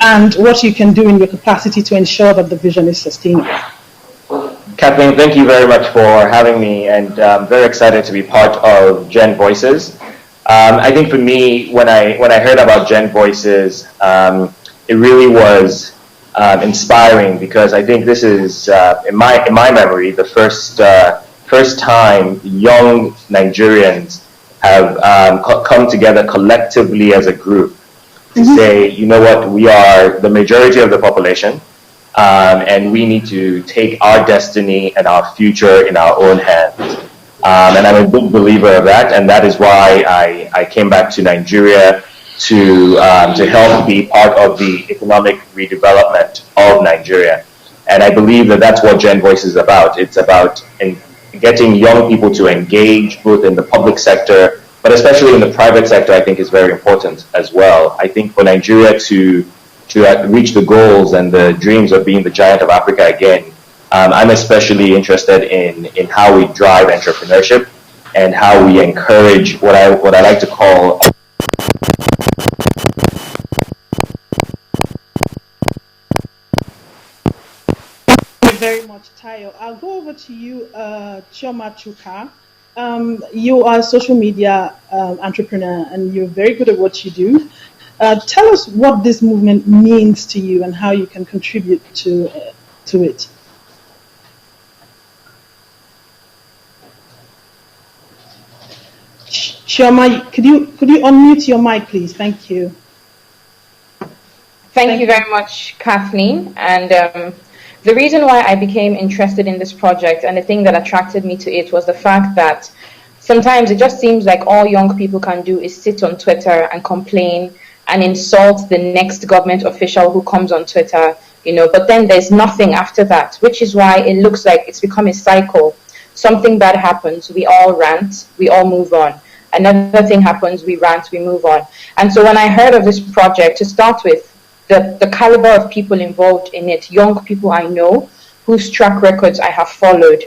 and what you can do in your capacity to ensure that the vision is sustainable. Kathleen, thank you very much for having me, and I'm very excited to be part of GenVoices. I think for me, when I heard about GenVoices, it really was inspiring, because I think this is, in my memory, the first time young Nigerians have come together collectively as a group to say, you know what, we are the majority of the population, and we need to take our destiny and our future in our own hands. And I'm a big believer of that, and that is why I came back to Nigeria to help be part of the economic redevelopment of Nigeria. And I believe that that's what GenVoices is about. It's about getting young people to engage both in the public sector, but especially in the private sector. I think is very important as well. I think for Nigeria to reach the goals and the dreams of being the giant of Africa again, I'm especially interested in how we drive entrepreneurship and how we encourage what I like to call very much, Tayo. I'll go over to you, Chioma Chuka. You are a social media entrepreneur, and you're very good at what you do. Tell us what this movement means to you and how you can contribute to it. Chioma, could you unmute your mic, please? Thank you. Thank you very much, Kathleen. And the reason why I became interested in this project, and the thing that attracted me to it, was the fact that sometimes it just seems like all young people can do is sit on Twitter and complain and insult the next government official who comes on Twitter, but then there's nothing after that, which is why it looks like it's become a cycle. Something bad happens, we all rant, we all move on. Another thing happens, we rant, we move on. And so when I heard of this project, to start with, the caliber of people involved in it, young people I know, whose track records I have followed,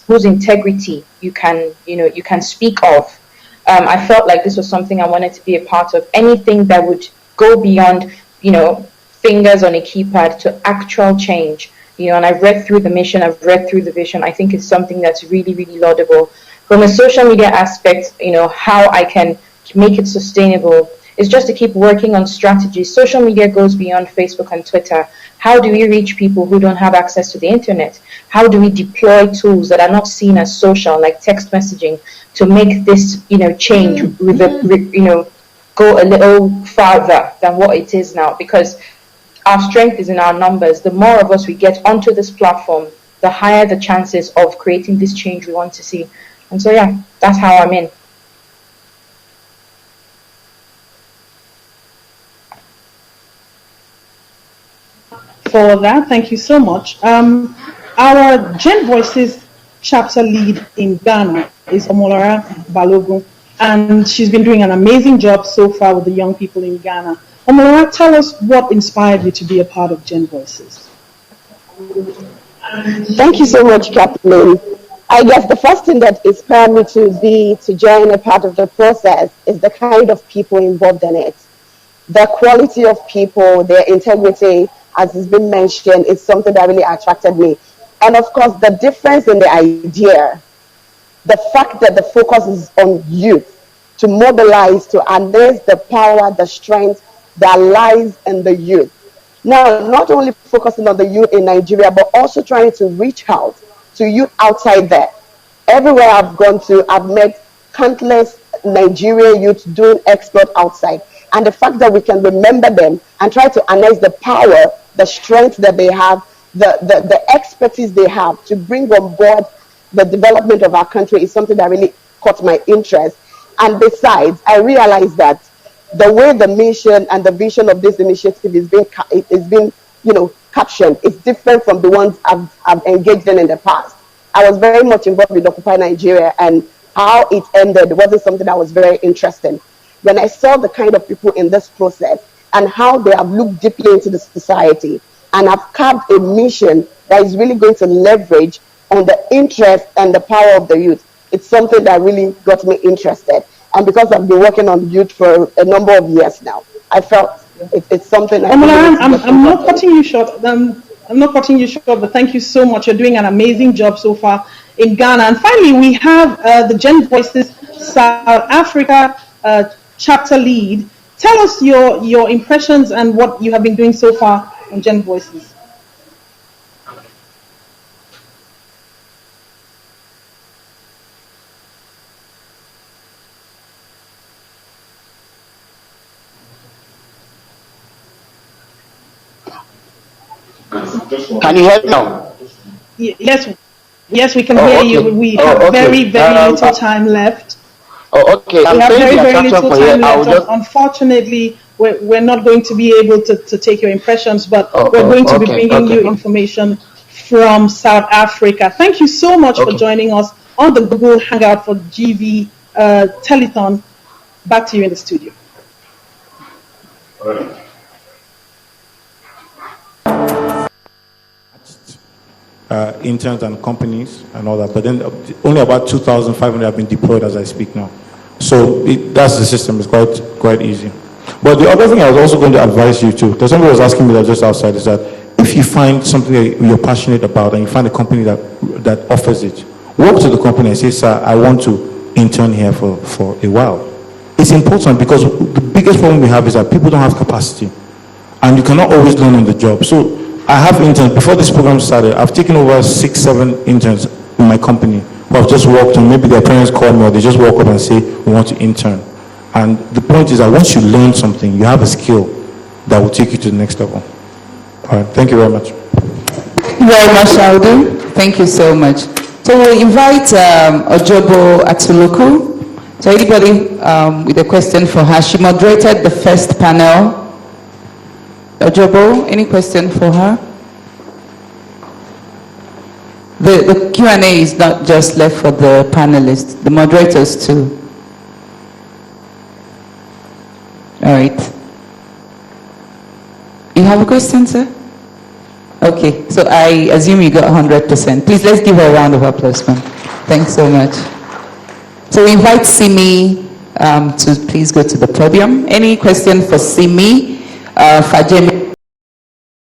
whose integrity you can speak of. I felt like this was something I wanted to be a part of. Anything that would go beyond, fingers on a keypad to actual change. And I've read through the mission, I've read through the vision. I think it's something that's really, really laudable. From a social media aspect, how I can make it sustainable is just to keep working on strategies. Social media goes beyond Facebook and Twitter. How do we reach people who don't have access to the internet? How do we deploy tools that are not seen as social, like text messaging, to make this, change, go a little farther than what it is now? Because our strength is in our numbers. The more of us we get onto this platform, the higher the chances of creating this change we want to see. And so, yeah, that's how I'm in. For that, thank you so much. Our GenVoices chapter lead in Ghana is Omolara Balogun, and she's been doing an amazing job so far with the young people in Ghana. Omolara, tell us what inspired you to be a part of GenVoices. Thank you so much, Kathleen. I guess the first thing that inspired me to join a part of the process is the kind of people involved in it. The quality of people, their integrity, as has been mentioned, is something that really attracted me. And of course, the difference in the idea, the fact that the focus is on youth, to mobilize, to harness the power, the strength that lies in the youth. Now, not only focusing on the youth in Nigeria, but also trying to reach out to youth outside there. Everywhere I've gone to, I've met countless Nigerian youth doing exploit outside. And the fact that we can remember them and try to harness the power, the strength that they have, the expertise they have to bring on board the development of our country is something that really caught my interest. And besides, I realized that the way the mission and the vision of this initiative is being captioned, is different from the ones I've engaged in the past. I was very much involved with Occupy Nigeria, and how it ended wasn't something that was very interesting. When I saw the kind of people in this process and how they have looked deeply into the society and have carved a mission that is really going to leverage on the interest and the power of the youth, it's something that really got me interested. And because I've been working on youth for a number of years now, I felt It's something I I'm not cutting you short. I'm not cutting you short, but thank you so much. You're doing an amazing job so far in Ghana. And finally, we have the GenVoices South Africa chapter lead. Tell us your impressions and what you have been doing so far on GenVoices. Can you hear me now? Yes, we can hear you. We have very little time left. Oh, okay. We have very little time left. Unfortunately, we're not going to be able to take your impressions, but we're going to be bringing you information from South Africa. Thank you so much for joining us on the Google Hangout for GV Telethon. Back to you in the studio. Interns and companies and all that, but then only about 2,500 have been deployed as I speak now. So that's the system. It's quite easy. But the other thing I was also going to advise you to, because somebody was asking me that just outside, is that if you find something that you're passionate about and you find a company that offers it, walk to the company and say, sir, I want to intern here for a while. It's important because the biggest problem we have is that people don't have capacity and you cannot always learn on the job. So I have interns. Before this program started, I've taken over 6-7 interns in my company who have just walked on. Maybe their parents call me or they just walk up and say, we want to intern. And the point is that once you learn something, you have a skill that will take you to the next level. All right, thank you very much. Thank you very much, Aldo. Thank you so much. So we'll invite Ojobo Atuluku. So anybody with a question for her? She moderated the first panel. Ojobo, any question for her? The Q&A is not just left for the panelists, the moderators too. All right. You have a question, sir? Okay, so I assume you got 100%. Please, let's give her a round of applause, ma'am. Thanks so much. So we invite Simi to please go to the podium. Any question for Simi? Fajemi?